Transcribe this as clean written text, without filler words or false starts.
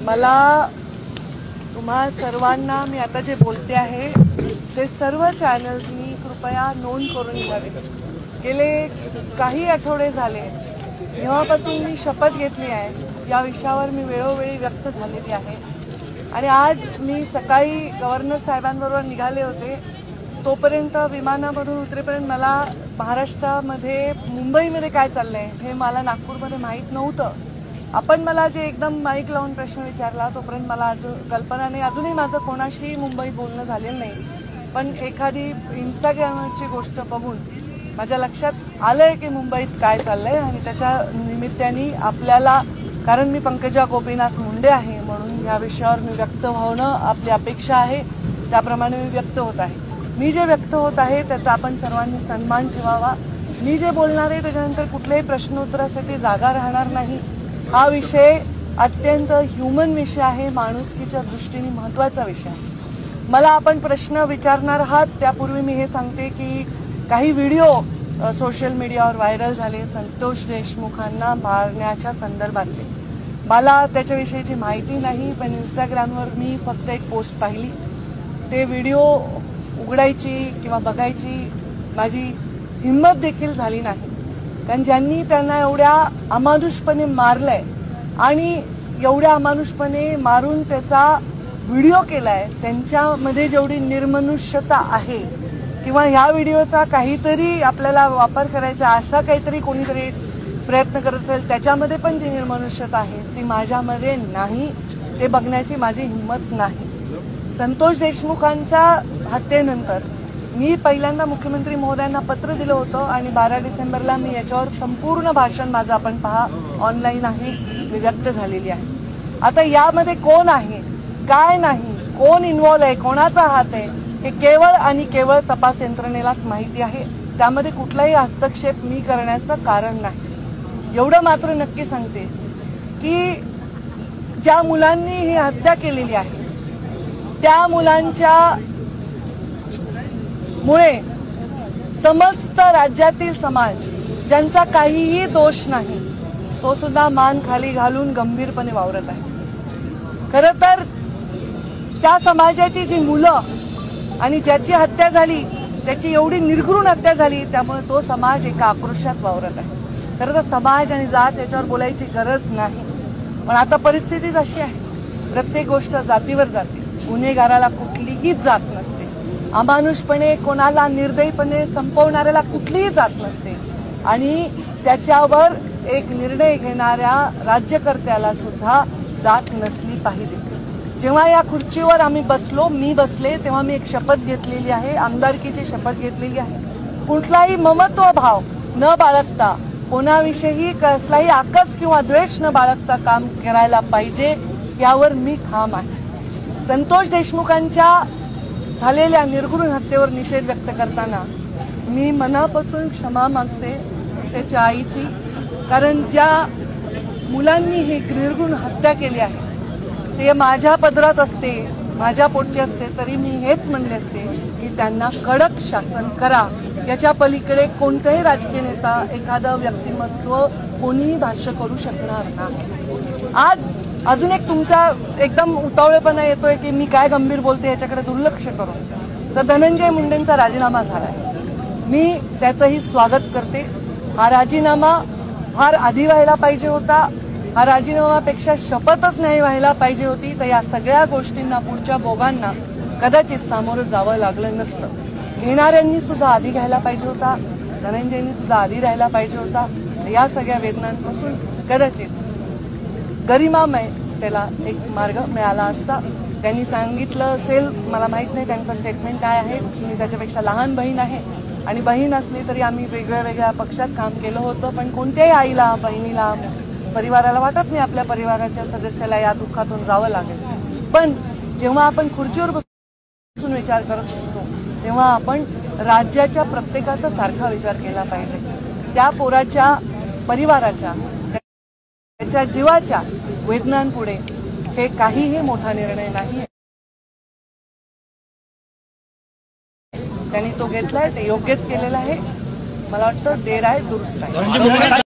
मला तुम्हा सर्वांना मी आता जे बोलते आहे ते सर्व चॅनल्सनी कृपया नोंद करून घ्यावी। गेले काही आठवडे झाले जेव्हापासून मी शपथ घेतली आहे या विषयावर मी वेळोवेळी व्यक्त झालेली आहे आणि आज मी सकाळी गव्हर्नर साहेबांबरोबर निघाले होते। तोपर्यंत विमानामधून उतरेपर्यंत मला महाराष्ट्रामध्ये मुंबईमध्ये काय चाललंय हे मला नागपूरमध्ये माहीत नव्हतं। आपण मला जे एकदम माईक लावून प्रश्न विचारला तोपर्यंत मला कल्पना नाही, अजूनही माझं कोणाशी मुंबईत बोलणं झालेलं नाही। पण एखादी इंस्टाग्रामवरची गोष्ट बघून माझ्या लक्षात आलंय की मुंबईत काय चाललंय आणि त्याच्या निमित्ताने आपल्याला, कारण मी पंकजा गोपीनाथ मुंडे आहे म्हणून या विषयावर मी व्यक्त होणं आपली अपेक्षा आहे, त्याप्रमाणे मी व्यक्त होत आहे। मी जे व्यक्त होत आहे त्याचा आपण सर्वांनी सन्मान ठेवावा। मी जे बोलणार आहे त्याच्यानंतर कुठल्याही प्रश्नोत्तरासाठी जागा राहणार नाही। हा विषय अत्यंत ह्युमन विषय आहे, माणुसकीच्या दृष्टीने महत्त्वाचा विषय आहे। मला आपण प्रश्न विचारणार आहात त्यापूर्वी मी हे सांगते की काही व्हिडिओ सोशल मीडियावर व्हायरल झाले संतोष देशमुखांना मारण्याच्या संदर्भातले। मला त्याच्याविषयीची माहिती नाही, पण इंस्टाग्रामवर मी फक्त एक पोस्ट पाहिली। ते व्हिडिओ उघडायची किंवा बघायची माझी हिंमत देखील झाली नाही, कारण ज्यांनी त्यांना एवढ्या अमानुषपणे मारलंय आणि एवढ्या अमानुषपणे मारून त्याचा व्हिडिओ केलाय त्यांच्यामध्ये जेवढी निर्मनुष्यता आहे किंवा ह्या व्हिडिओचा काहीतरी आपल्याला वापर करायचा असा काहीतरी कोणीतरी प्रयत्न करत असेल त्याच्यामध्ये पण जी निर्मनुष्यता आहे ती माझ्यामध्ये नाही, ते बघण्याची माझी हिंमत नाही। संतोष देशमुखांच्या हत्येनंतर मी पहिल्यांदा मुख्यमंत्री महोदयांना पत्र दिलं होतं आणि 12 डिसेंबरला मी याच्यावर संपूर्ण भाषण माझं आपण पहा ऑनलाईन आहे मी व्यक्त झालेली आहे। आता यामध्ये कोण आहे काय नाही, कोण इन्व्हॉल्व आहे, कोणाचा हात आहे हे केवळ आणि केवळ तपास यंत्रणेलाच माहिती आहे। त्यामध्ये कुठलाही हस्तक्षेप मी करण्याचं कारण नाही। एवढं मात्र नक्की सांगते की ज्या मुलांनी ही हत्या केलेली आहे त्या मुलांच्या मुळे समस्त राज्यातील समाज ज्यांचा काहीही दोष नाही तो सुद्धा मान खाली घालून गंभीरपणे वावरत आहे। खरं तर त्या समाजाची जी मुलं आणि ज्याची हत्या झाली त्याची एवढी निर्घृण हत्या झाली त्यामुळे तो समाज एका आक्रोशात वावरत आहे। खरं तर समाज आणि जात याच्यावर बोलायची गरज नाही, पण आता परिस्थितीच अशी आहे प्रत्येक गोष्ट जातीवर जाते। गुन्हेगाराला कुठलीही जात नसते, अमानुषपणे कोणाला निर्दयीपणे संपवणाऱ्याला कुठलीही जात नसते आणि त्याच्यावर एक निर्णय घेणाऱ्या राज्यकर्त्याला सुद्धा जात नसली पाहिजे। जेव्हा या खुर्चीवर आम्ही बसलो, मी बसले, तेव्हा मी एक शपथ घेतलेली आहे, आमदारकीची शपथ घेतलेली आहे। कुठलाही ममत्व भाव न बाळगता, कोणाविषयी कसलाही आकस किंवा द्वेष न बाळगता काम करायला पाहिजे यावर मी ठाम आहे। संतोष देशमुखांच्या झालेल्या निर्घृण हत्येवर निषेध व्यक्त करताना मी मनापासून क्षमा मागते त्याच्या आईची, कारण ज्या मुलांनी ही निर्घृण हत्या केली आहे ते माझ्या पदरात असते, माझ्या पोटचे असते तरी मी हेच म्हणले असते की त्यांना कडक शासन करा। याच्या पलीकडे कोणताही राजकीय नेता एखादं व्यक्तिमत्व कोणीही भाष्य करू शकणार नाही। आज अजून एक तुमचा एकदम उतावळेपणा येतोय की मी काय गंभीर बोलते याच्याकडे दुर्लक्ष करून, तर धनंजय मुंडेंचा राजीनामा झालाय, मी त्याचंही स्वागत करते। हा राजीनामा फार आधी व्हायला पाहिजे होता, हा राजीनामापेक्षा शपथच नाही व्हायला पाहिजे होती, तर या सगळ्या गोष्टींना पुढच्या भोगांना कदाचित सामोरं जावं लागलं नसतं। घेणाऱ्यांनी सुद्धा आधी घ्यायला पाहिजे होता, धनंजयनी सुद्धा आधी राहायला पाहिजे होता। या सगळ्या वेदनांपासून कदाचित गरिमामय त्याला एक मार्ग मिळाला असता। त्यांनी सांगितलं असेल, मला माहित नाही त्यांचं स्टेटमेंट काय आहे, मी त्याच्यापेक्षा लहान बहीण आहे आणि बहीण असली तरी आम्ही वेगळ्या वेगळ्या पक्षात काम केलं होतं, पण कोणत्याही आईला, बहिणीला, परिवाराला वाटत नाही आपल्या परिवाराच्या सदस्याला या दुःखातून जावं लागेल। पण जेव्हा आपण खुर्चीवर बसून विचार करत असतो तेव्हा आपण राज्याच्या प्रत्येकाचा सारखा विचार केला पाहिजे। त्या पोराच्या परिवाराच्या, त्याच्या जीवाच्या वेदनांपुढे हे काहीही मोठा निर्णय नाही। त्यांनी तो घेतलाय, ते योग्यच केलेलं आहे। मला वाटतं देर आहे दुरुस्त आहे।